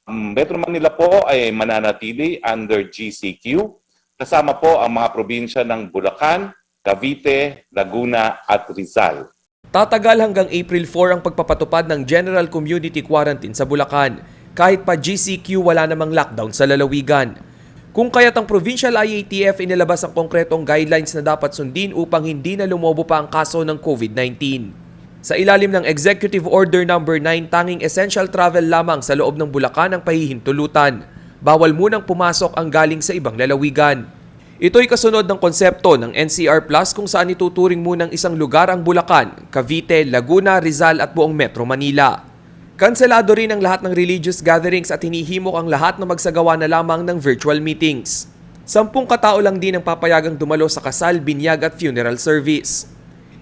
Metro Manila po ay mananatili under GCQ, kasama po ang mga probinsya ng Bulacan, Cavite, Laguna at Rizal. Tatagal hanggang April 4 ang pagpapatupad ng General Community Quarantine sa Bulacan. Kahit pa GCQ, wala namang lockdown sa lalawigan. Kung kaya't ang Provincial IATF inilabas ang konkretong guidelines na dapat sundin upang hindi na lumobo pa ang kaso ng COVID-19. Sa ilalim ng Executive Order No. 9, tanging essential travel lamang sa loob ng Bulacan ang pahihintulutan. Bawal munang pumasok ang galing sa ibang lalawigan. Ito'y kasunod ng konsepto ng NCR Plus kung saan ituturing munang isang lugar ang Bulacan, Cavite, Laguna, Rizal at buong Metro Manila. Kanselado rin ang lahat ng religious gatherings at hinihimok ang lahat na magsagawa na lamang ng virtual meetings. 10 katao lang din ang papayagang dumalo sa kasal, binyag at funeral service.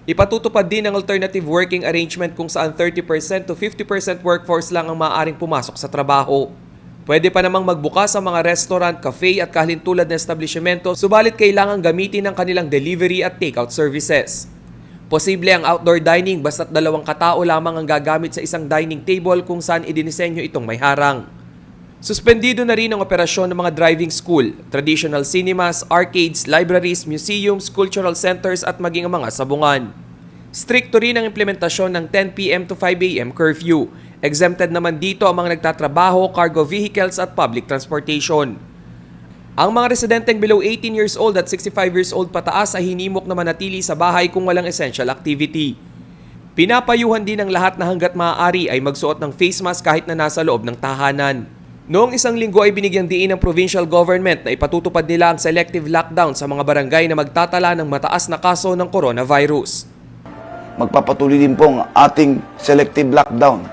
Ipatutupad din ang alternative working arrangement kung saan 30% to 50% workforce lang ang maaaring pumasok sa trabaho. Pwede pa namang magbukas ang mga restaurant, cafe at kahintulad na establishmento, subalit kailangan gamitin ang kanilang delivery at takeout services. Posible ang outdoor dining basta't 2 katao lamang ang gagamit sa isang dining table kung saan idinisenyo itong may harang. Suspendido na rin ang operasyon ng mga driving school, traditional cinemas, arcades, libraries, museums, cultural centers at maging ang mga sabungan. Strikto rin ang implementasyon ng 10 p.m. to 5 a.m. curfew. Exempted naman dito ang mga nagtatrabaho, cargo vehicles at public transportation. Ang mga residenteng below 18 years old at 65 years old pataas ay hinimok na manatili sa bahay kung walang essential activity. Pinapayuhan din ng lahat na hanggat maaari ay magsuot ng face mask kahit na nasa loob ng tahanan. Noong isang linggo ay binigyang diin ng provincial government na ipatutupad nila ang selective lockdown sa mga barangay na magtatala ng mataas na kaso ng coronavirus. Magpapatuloy din po ang ating selective lockdown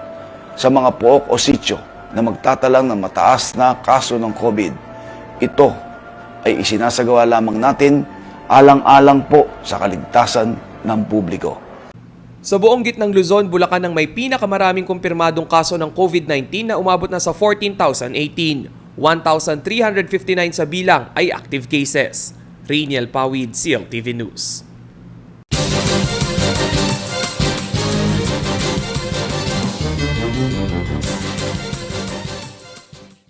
sa mga pook o sitio na magtatalang ng mataas na kaso ng COVID. Ito ay isinasagawa lamang natin alang-alang po sa kaligtasan ng publiko. Sa buong gitnang Luzon, Bulacan ang may pinakamaraming kumpirmadong kaso ng COVID-19 na umabot na sa 14,018. 1,359 sa bilang ay active cases. Riniel Pawid, CLTV News.